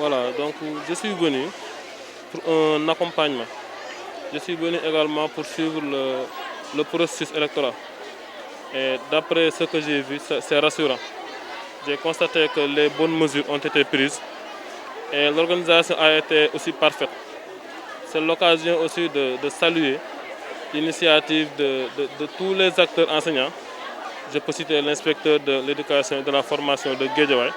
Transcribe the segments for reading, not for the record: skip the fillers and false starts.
Voilà, donc je suis venu pour un accompagnement. Je suis venu également pour suivre le processus électoral. Et d'après ce que j'ai vu, c'est rassurant. J'ai constaté que les bonnes mesures ont été prises et l'organisation a été aussi parfaite. C'est l'occasion aussi de saluer l'initiative de tous les acteurs enseignants. Je peux citer l'inspecteur de l'éducation et de la formation de Guédiawaye.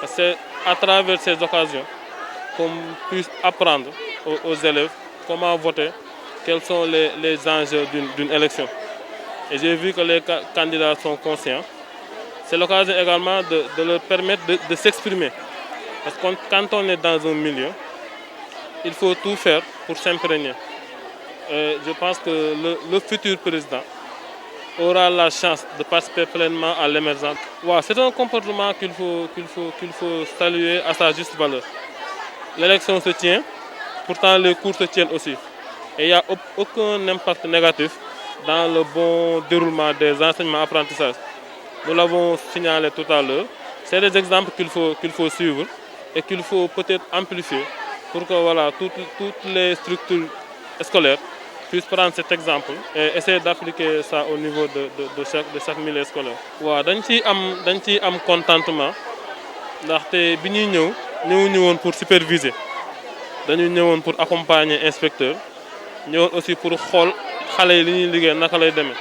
C'est à travers ces occasions qu'on puisse apprendre aux élèves comment voter, quels sont les enjeux d'une élection. Et j'ai vu que les candidats sont conscients. C'est l'occasion également de leur permettre de s'exprimer. Parce que quand on est dans un milieu, il faut tout faire pour s'imprégner. Je pense que le futur président aura la chance de participer pleinement à l'émergence. Ouais, c'est un comportement qu'il faut saluer à sa juste valeur. L'élection se tient, pourtant les cours se tiennent aussi. Et il n'y a aucun impact négatif dans le bon déroulement des enseignements-apprentissages. Nous l'avons signalé tout à l'heure. C'est des exemples qu'il faut suivre et qu'il faut peut-être amplifier pour que voilà, toutes les structures scolaires puissent prendre cet exemple et essayer d'appliquer ça au niveau de chaque milieu scolaire. Waaw dañ ciy am contentement ndaxte bi ñuy ñëwuñu woon pour superviser dañu ñëwoon pour accompagner inspecteur ñëwoon aussi pour xool xale yi li ñuy liggéey naka lay demee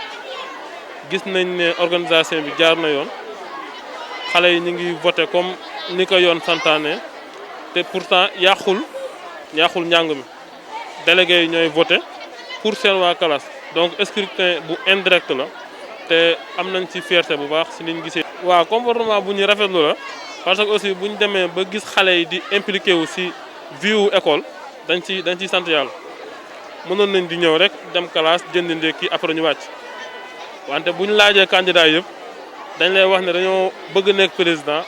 gis nañ ne organisation bi jaar na yoon xale yi ñu ngi voté comme ni ko yoon santaane te pourtant yàqul njàng mi délégué yi ñooy voté pour seen waa classe donc scrutin bu indirect la te am nañ ci fierté bu baax si liñ gisee. waaw comportement bu ñuy rafetlu la parce que aussi bu ñu demee ba gis xale yi di impliqué wu si vie wu école dañ ciy sant yàlla mënoon nañ di ñëw rek dem classe jënd ndékki après ñu wàcc wante bu ñu laajee candidat yëpp dañ lay wax ne dañoo bëgg nekk président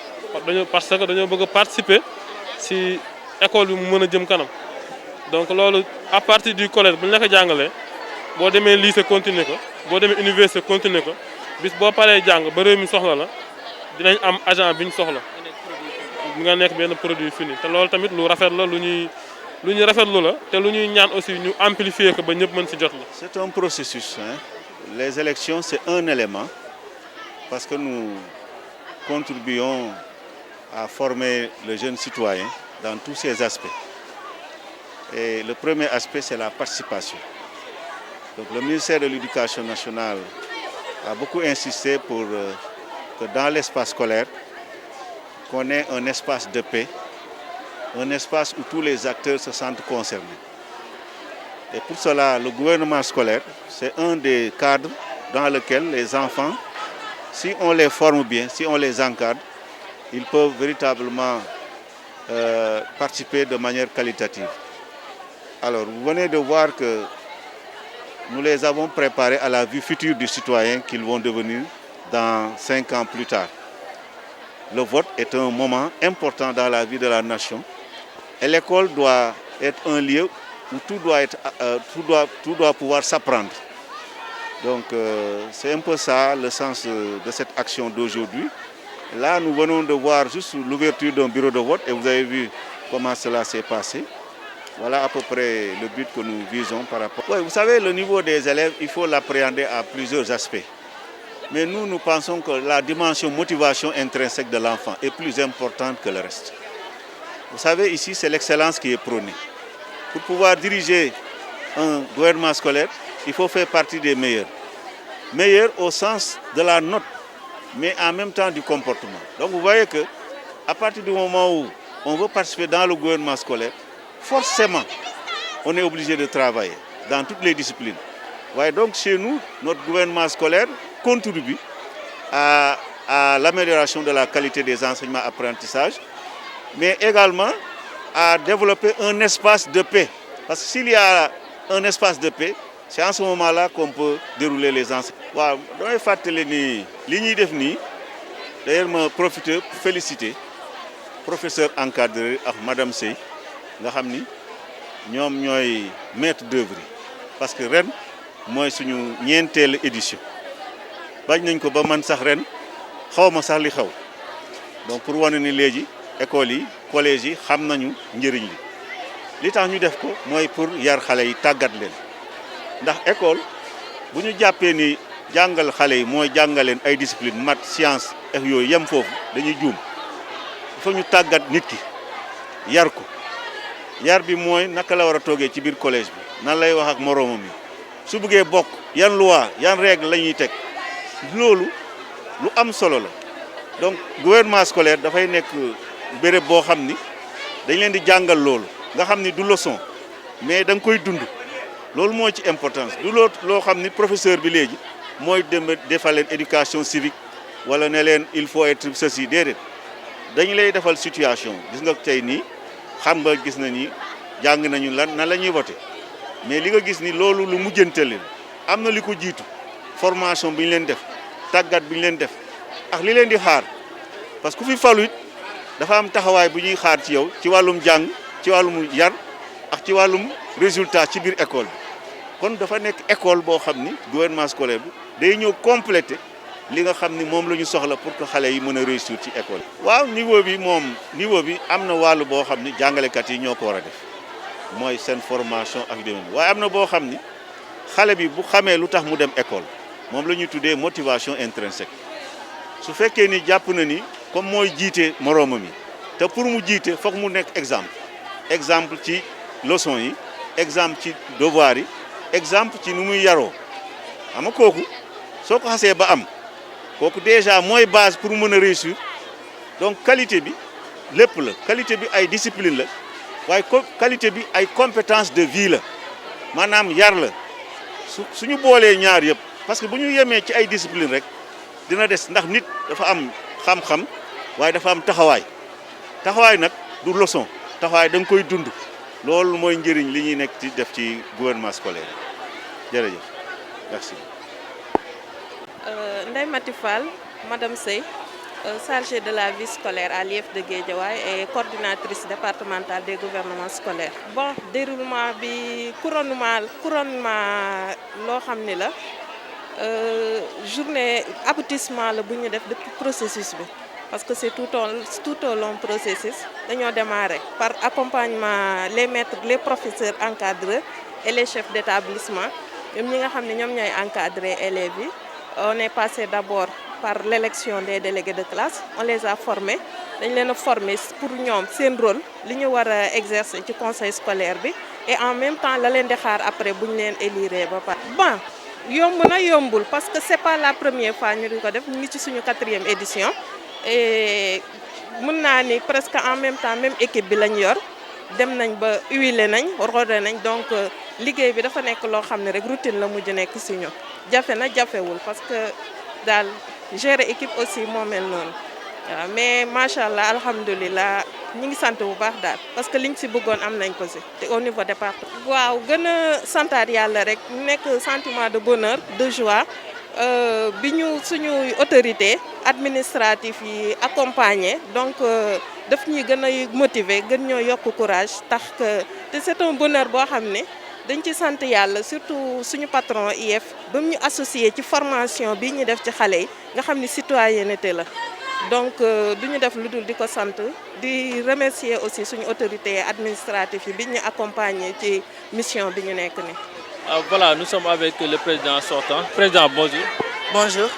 parce que dañoo bëgg a participer si école bi mu mën a jëm kanam. Donc loolu à partir du collège bu ñu la ko jàngalee boo demee lycée continuer ko boo demee université continuer ko bis boo paree jàng ba réew mi soxla la dinañ am agent bi ñu soxla nga nekk benn produit fini te loolu tamit lu rafet la lu ñuy rafetlu la te lu ñuy ñaan aussi ñu amplifier ko ba ñëpp mën ci jot la. C'est un processus, hein. Les élections c'est un élément parce que nous contribuons à former le jeune citoyen dans tous ses aspects. Et le premier aspect, c'est la participation. Donc, le ministère de l'Éducation nationale a beaucoup insisté pour que dans l'espace scolaire, qu'on ait un espace de paix, un espace où tous les acteurs se sentent concernés. Et pour cela, le gouvernement scolaire, c'est un des cadres dans lequel les enfants, si on les forme bien, si on les encadre, ils peuvent véritablement participer de manière qualitative. Alors, vous venez de voir que nous les avons préparés à la vie future du citoyen qu'ils vont devenir dans 5 ans plus tard. Le vote est un moment important dans la vie de la nation et l'école doit être un lieu où tout doit pouvoir s'apprendre. Donc, c'est un peu ça le sens de cette action d'aujourd'hui. Là, nous venons de voir juste l'ouverture d'un bureau de vote et vous avez vu comment cela s'est passé. Voilà à peu près le but que nous visons par rapport. Oui, vous savez, le niveau des élèves, il faut l'appréhender à plusieurs aspects. Mais nous pensons que la dimension motivation intrinsèque de l'enfant est plus importante que le reste. Vous savez, ici, c'est l'excellence qui est prônée. Pour pouvoir diriger un gouvernement scolaire, il faut faire partie des meilleurs. Meilleurs au sens de la note, mais en même temps du comportement. Donc vous voyez qu'à partir du moment où on veut participer dans le gouvernement scolaire, forcément, on est obligé de travailler dans toutes les disciplines. Ouais, donc chez nous, notre gouvernement scolaire contribue à l'amélioration de la qualité des enseignements-apprentissages, mais également à développer un espace de paix. Parce que s'il y a un espace de paix, c'est en ce moment-là qu'on peut dérouler les enseignements. Waaw damay fàttali ni li ñuy def nii d'ailleurs ma profiter pour féliciter professeur encadreur ak madame Sey nga xam ni ñoom ñooy maître d'œuvre yi parce que ren mooy suñu ñeenteelu édition bañ nañ ko ba man sax ren xaw ma sax li xew donc pour wane ni léegi école yi collège yi xam nañu njëriñ li tax ñu def ko mooy pour yar xale yi tàggat leen ndax école bu ñu jàppee ni jàngal xale yi mooy jàngaleen ay discipline maths science ak yooyu yem foofu dañuy juum il faut ñu tàggat nit ki yar ko yar bi mooy naka la war a toogee ci biir collège bi nan lay wax ak moroomam yi su bëggee bokk yan loi yan règle la ñuy teg loolu lu am solo la donc gouvernement scolaire dafay nekk béréb boo xam ni dañ leen di jàngal loolu nga xam ni du leçon mais da nga koy dund loolu moo ci importance du loo xam ni professeur bi léegi mooy defal leen éducation civique wala ne leen il faut être ceci déedéet dañu lay defal situation gis nga tey nii xam nga gis na ni jàng nañu lan nan la ñuy voté mais li nga gis ni loolu lu mujjanteel am na li ko jiitu formation bi ñu leen def tàggat bi ñu leen def ak li leen di xaar parce que ku fi falu it dafa am taxawaay bu ñuy xaar ci yow ci wàllum jàng ci wàllum yar ak ci wàllum résultat ci biir école bi kon dafa nekk école boo xam ni gouvernement scolaire bi day ñëw complété li nga xam ni moom la ñu soxla pour que xale yi mën a réussir ci école bi. waaw niveau bi am na wàllu boo xam ni jàngalekat yi ñoo ko war a def mooy seen formation ak demee waaye am na boo xam ni xale bi bu xamee lu tax mu dem école moom la ñuy tuddee motivation intrinsèque su fekkee ni jàpp na ni comme mooy jiite moroomam yi te pour mu jiite foog mu nekk exemple ci leçon yi exemple ci devoir yi exemple ci nu muy yaroo xam nga kooku soo ko xasee ba am kooku déjà mooy base pour mën a réussir donc qualité bi lépp la qualité bi ay discipline la waaye qualité bi ay compétence de vie la maanaam yar la suñu boolee ñaar yëpp parce que bu ñu yemee ci ay discipline rek dina des ndax nit dafa am xam-xam waaye dafa am taxawaay nag du leçon taxawaay da nga koy dund loolu mooy njëriñ li ñuy nekk ci def ci gouvernement scolaire jërëjëf merci. Ndeye Mati Fall, Madame Sey, chargée de la vie scolaire à l'IEF de Guédiawaye et coordinatrice départementale des gouvernements scolaires. Bon, déroulement bi couronnement loo xam ni la journée aboutissement la bu ñu def depuis processus bi parce que c'est tout au long processus dañoo démarrer par accompagnement les maîtres, les professeurs encadreurs et les chefs d'établissement ñoom ñi nga xam ne ñoom ñooy encadrer élèves yi. On est passé d'abord par l'élection des délégués de classe on les a formés dañ leen a formé pour ñoom seen rôle li ñu war a exercer ci conseil scolaire bi et en même temps la leen di xaar après bu ñu leen élire ba pare. Bon yomb na yombul parce que c'est pas la première fois ñu di ko def ñu ngi ci suñu 4e édition et mën naa ni presque en même temps même équipe bi lañ yor dem nañ ba huilé nañ rodé nañ donc liggéey bi dafa nekk loo xam ne rek routine la mujj nekk si ñu jafe na jafewul parce que daal gérer équipe aussi moo mel noonu waaw mais macha allah alhamdulilah ñi ngi sant bu baax daal parce que liñ si bëggoon am nañ ko si te au niveau département. waaw gën a santaat yàlla rek nekk sentiment de bonheur de joie bi ñu suñu autorité administrative yi accompagner donc daf ñuy gën a motiver gën ñoo yokk courage tax que te c'est un bonheur boo xam ne. dañ ci sant yàlla surtout suñu patron IEF ba mu ñu associé ci formation bi ñu def ci xale yi nga xam ni citoyenneté la donc du ñu def lu dul di ko sant di remercier aussi suñu autorité administrative yi bi ñu accompagner ci mission bi ñu nekk ni Voilà, nous sommes avec le président sortant. Président, bonjour. Bonjour.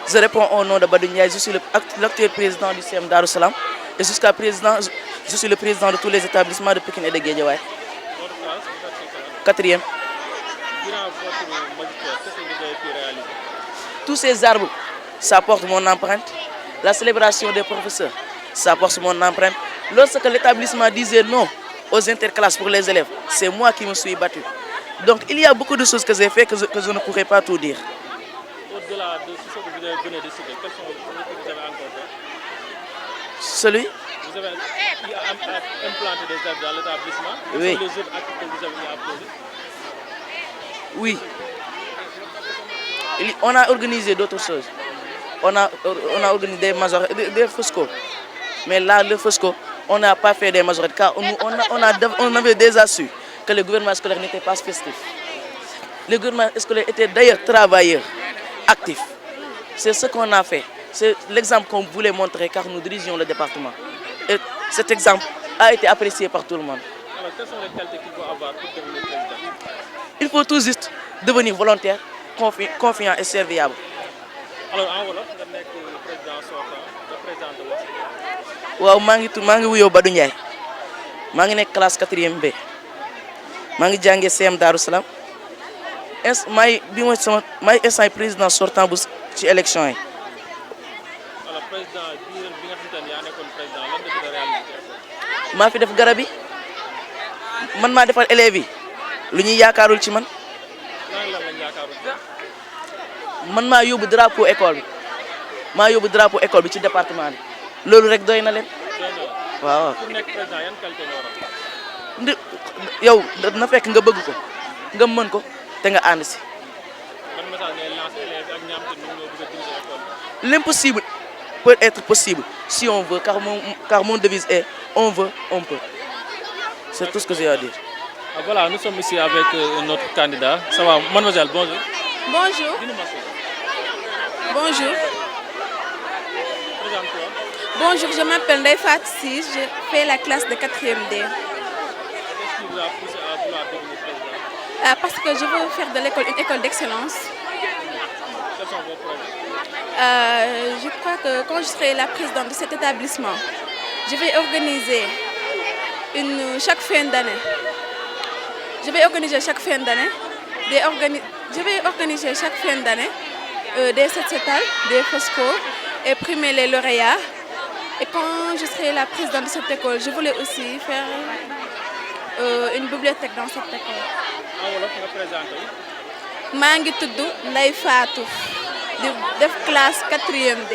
Je réponds au nom de Badou Ndiaye, je suis l'actuel président du CM Darou Salam et jusqu'à présent, je suis le président de tous les établissements de Pikine et de Guédiawaye. Votre classe, 4e. durant votre magistère, qu'est-ce que vous avez pu réaliser? Tous ces arbres, ça porte mon empreinte. La célébration des professeurs, ça porte mon empreinte. Lorsque l'établissement disait non aux interclasses pour les élèves, c'est moi qui me suis battu. Donc il y a beaucoup de choses que j'ai fait que je ne pourrais pas tout dire. Au-delà de ce que vous venez de citer, quels sont les choses que vous avez encore fait? Celui? Vous avez implanté des arbres dans l'établissement. Oui. Quels sont les autres actes que vous avez apposés? Oui. On a organisé d'autres choses. On a organisé des Fosco. Mais là, le Fosco, on n'a pas fait des majorettes car on avait déjà su que le gouvernement scolaire n'était pas festif. Le gouvernement scolaire était d'ailleurs travailleur, actif. C'est ce qu'on a fait. C'est l'exemple qu'on voulait montrer car nous dirigeons le département. Et cet exemple a été apprécié par tout le monde. Alors, quelles sont les qualités qu'il faut avoir pour devenir président? Il faut tout juste devenir volontaire, confiant et serviable. Alors, en wolof, nga nekk président sortant, le président de l'OSCE. waaw maa ngi wuyoo Badou Ndiaye maa ngi nekk classe 4e B maa ngi jàngee CM Darou Salam maay instant président sortant bu ci élection yi. Alors, président bi nga xamante ne yaa nekkoon président lan nga bëgg a réaliser? maa fi def garab yi man maa defal élèves yi lu ñuy yaakaarul ci man. lan lañ yaakaarul? man maa yóbbu drapeau école bi ci département bi loolu rek doy na leen. waaw. pour nekk président yan qualité nga war a am? yow na fekk nga bëgg ko nga mën ko te nga ànd si. ban message ngay lancer élèves ak ñaam te ñoo bëgg a diriger école bi? L'impossible peut être possible si on veut car mon devise est on veut on peut. C'est tout ce que j'ai à dire. Voilà, nous sommes ici avec notre candidat. Ça va, mademoiselle, bonjour. Bonjour. Bonjour. Présente-toi. Bonjour, je m'appelle Ndeye Fatou Sy, je fais la classe de 4e D. Qu'est-ce qui vous a poussé à vouloir devenir président? Parce que je veux faire de l'école une école d'excellence. Quels sont vos projets? Je crois que quand je serai la présidente de cet établissement, je vais organiser chaque fin d'année. Je vais organiser chaque fin d'année des set-setals, des FOSCO et primer les lauréats. Et quand je serai la présidente de cette école, je voulais aussi faire une bibliothèque dans cette école. En wolof nga présenté. maa ngi tudd Ndeye Fatou di def classe 4e D.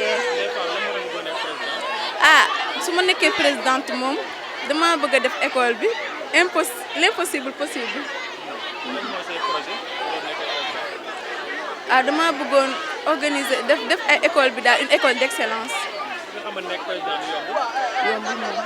Su ma nekkee présidente moom dama bëgg a def école bi l'impossible possible. Dama bëggoon organiser def ay école bi daal une école d'excellence. nga xam ne nekk président yombul. Yombul moom.